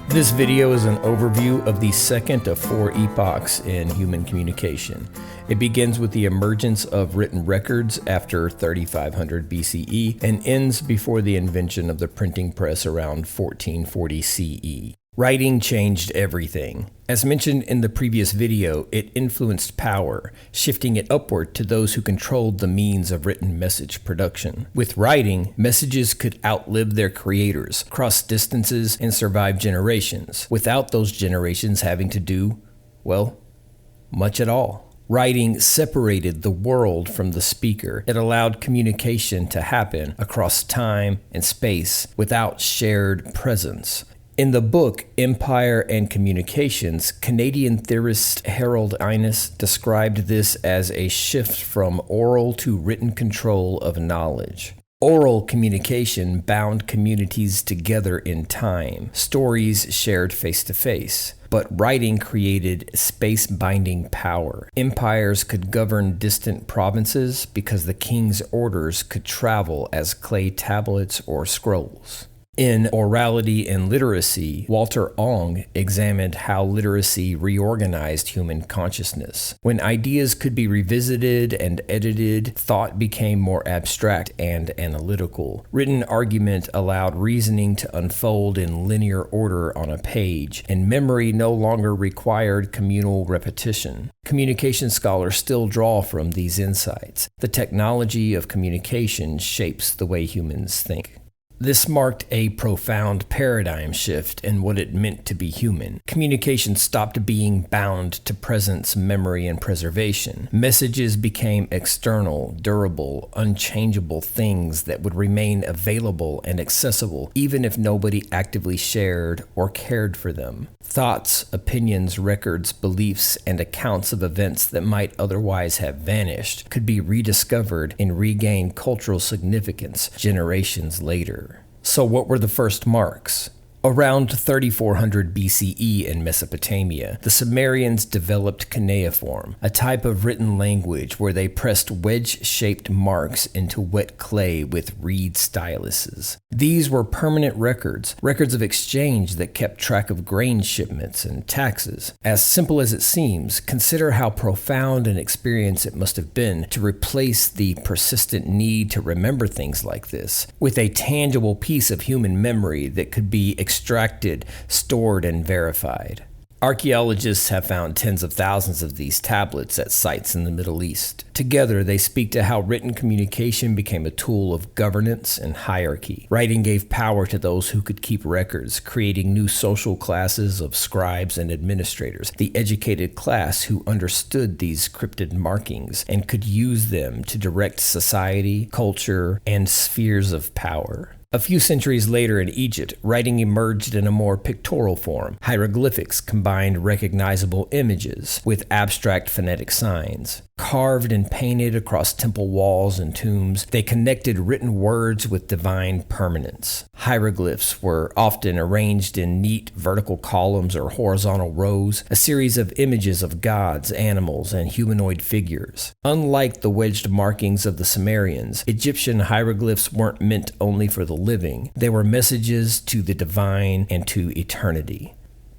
This video is an overview of the second of four epochs in human communication. It begins with the emergence of written records after 3500 BCE and ends before the invention of the printing press around 1440 CE. Writing changed everything. As mentioned in the previous video, it influenced power, shifting it upward to those who controlled the means of written message production. With writing, messages could outlive their creators, cross distances, and survive generations, without those generations having to do, well, much at all. Writing separated the world from the speaker. It allowed communication to happen across time and space without shared presence. In the book Empire and Communications, Canadian theorist Harold Innis described this as a shift from oral to written control of knowledge. Oral communication bound communities together in time, stories shared face to face. But writing created space-binding power. Empires could govern distant provinces because the king's orders could travel as clay tablets or scrolls. In Orality and Literacy, Walter Ong examined how literacy reorganized human consciousness. When ideas could be revisited and edited, thought became more abstract and analytical. Written argument allowed reasoning to unfold in linear order on a page, and memory no longer required communal repetition. Communication scholars still draw from these insights. The technology of communication shapes the way humans think. This marked a profound paradigm shift in what it meant to be human. Communication stopped being bound to presence, memory, and preservation. Messages became external, durable, unchangeable things that would remain available and accessible even if nobody actively shared or cared for them. Thoughts, opinions, records, beliefs, and accounts of events that might otherwise have vanished could be rediscovered and regain cultural significance generations later. So what were the first marks? Around 3400 BCE in Mesopotamia, the Sumerians developed cuneiform, a type of written language where they pressed wedge-shaped marks into wet clay with reed styluses. These were permanent records of exchange that kept track of grain shipments and taxes. As simple as it seems, consider how profound an experience it must have been to replace the persistent need to remember things like this with a tangible piece of human memory that could be extracted, stored, and verified. Archaeologists have found tens of thousands of these tablets at sites in the Middle East. Together, they speak to how written communication became a tool of governance and hierarchy. Writing gave power to those who could keep records, creating new social classes of scribes and administrators, the educated class who understood these cryptid markings and could use them to direct society, culture, and spheres of power. A few centuries later in Egypt, writing emerged in a more pictorial form. Hieroglyphics combined recognizable images with abstract phonetic signs. Carved and painted across temple walls and tombs, they connected written words with divine permanence. Hieroglyphs were often arranged in neat vertical columns or horizontal rows, a series of images of gods, animals, and humanoid figures. Unlike the wedged markings of the Sumerians, Egyptian hieroglyphs weren't meant only for the living. They were messages to the divine and to eternity.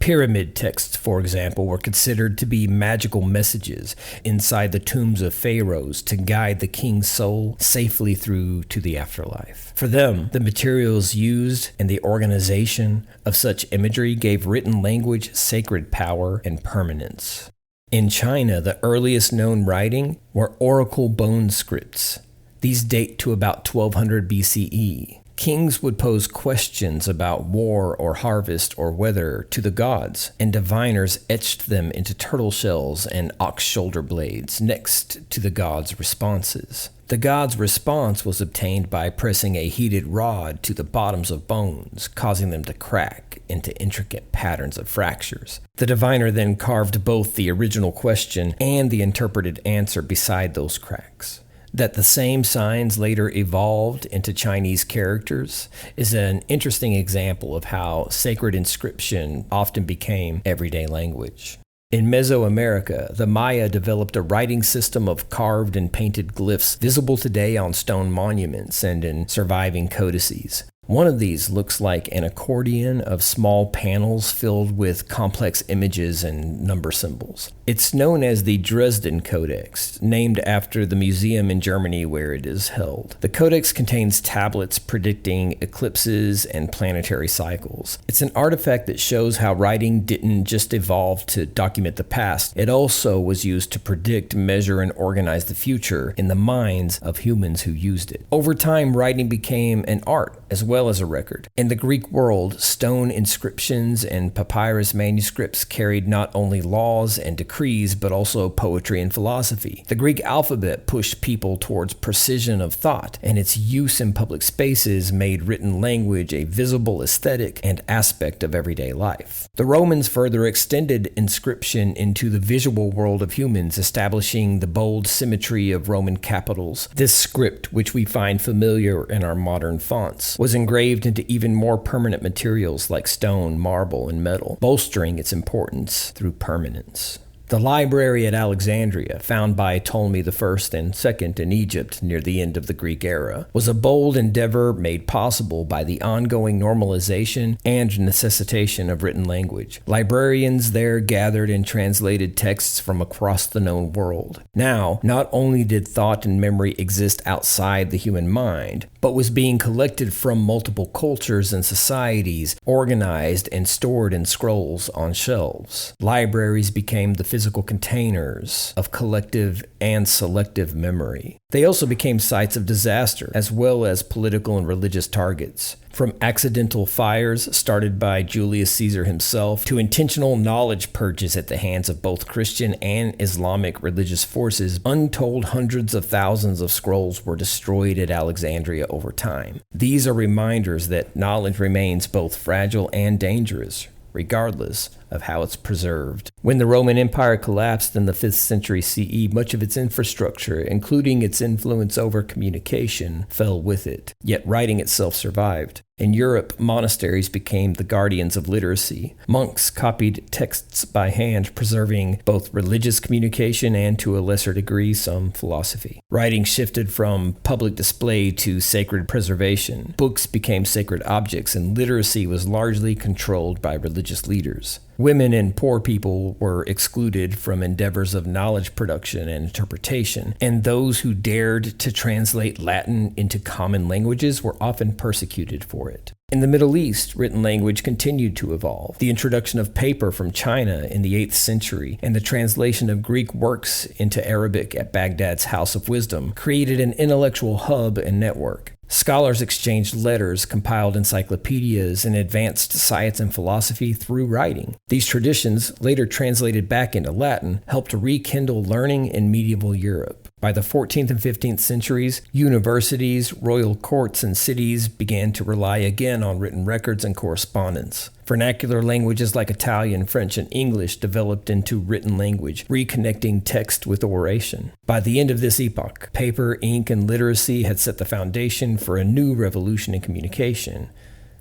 Pyramid texts, for example, were considered to be magical messages inside the tombs of pharaohs to guide the king's soul safely through to the afterlife. For them, the materials used and the organization of such imagery gave written language sacred power and permanence. In China, the earliest known writing were oracle bone scripts. These date to about 1200 BCE. Kings would pose questions about war or harvest or weather to the gods, and diviners etched them into turtle shells and ox shoulder blades next to the gods' responses. The god's response was obtained by pressing a heated rod to the bottoms of bones, causing them to crack into intricate patterns of fractures. The diviner then carved both the original question and the interpreted answer beside those cracks. That the same signs later evolved into Chinese characters is an interesting example of how sacred inscription often became everyday language. In Mesoamerica, the Maya developed a writing system of carved and painted glyphs visible today on stone monuments and in surviving codices. One of these looks like an accordion of small panels filled with complex images and number symbols. It's known as the Dresden Codex, named after the museum in Germany where it is held. The codex contains tablets predicting eclipses and planetary cycles. It's an artifact that shows how writing didn't just evolve to document the past, it also was used to predict, measure, and organize the future in the minds of humans who used it. Over time, writing became an art as well as a record. In the Greek world, stone inscriptions and papyrus manuscripts carried not only laws and decrees, but also poetry and philosophy. The Greek alphabet pushed people towards precision of thought, and its use in public spaces made written language a visible aesthetic and aspect of everyday life. The Romans further extended inscription into the visual world of humans, establishing the bold symmetry of Roman capitals. This script, which we find familiar in our modern fonts, was engraved into even more permanent materials like stone, marble, and metal, bolstering its importance through permanence. The library at Alexandria, found by Ptolemy I and II in Egypt near the end of the Greek era, was a bold endeavor made possible by the ongoing normalization and necessitation of written language. Librarians there gathered and translated texts from across the known world. Now, not only did thought and memory exist outside the human mind, but was being collected from multiple cultures and societies, organized and stored in scrolls on shelves. Libraries became the physical containers of collective and selective memory. They also became sites of disaster, as well as political and religious targets. From accidental fires started by Julius Caesar himself to intentional knowledge purges at the hands of both Christian and Islamic religious forces, untold hundreds of thousands of scrolls were destroyed at Alexandria over time. These are reminders that knowledge remains both fragile and dangerous, regardless of how it's preserved. When the Roman Empire collapsed in the 5th century CE, much of its infrastructure, including its influence over communication, fell with it. Yet writing itself survived. In Europe, monasteries became the guardians of literacy. Monks copied texts by hand, preserving both religious communication and, to a lesser degree, some philosophy. Writing shifted from public display to sacred preservation. Books became sacred objects, and literacy was largely controlled by religious leaders. Women and poor people were excluded from endeavors of knowledge production and interpretation, and those who dared to translate Latin into common languages were often persecuted for it. In the Middle East, written language continued to evolve. The introduction of paper from China in the 8th century and the translation of Greek works into Arabic at Baghdad's House of Wisdom created an intellectual hub and network. Scholars exchanged letters, compiled encyclopedias, and advanced science and philosophy through writing. These traditions, later translated back into Latin, helped rekindle learning in medieval Europe. By the 14th and 15th centuries, universities, royal courts, and cities began to rely again on written records and correspondence. Vernacular languages like Italian, French, and English developed into written language, reconnecting text with oration. By the end of this epoch, paper, ink, and literacy had set the foundation for a new revolution in communication,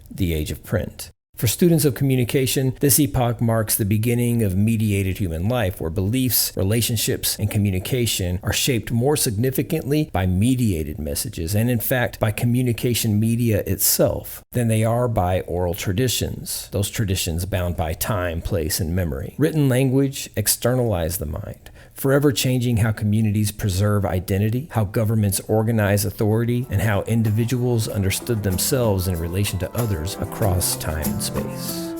the age of print. For students of communication, this epoch marks the beginning of mediated human life, where beliefs, relationships, and communication are shaped more significantly by mediated messages, and in fact by communication media itself, than they are by oral traditions, those traditions bound by time, place, and memory. Written language externalized the mind, forever changing how communities preserve identity, how governments organize authority, and how individuals understood themselves in relation to others across time and space.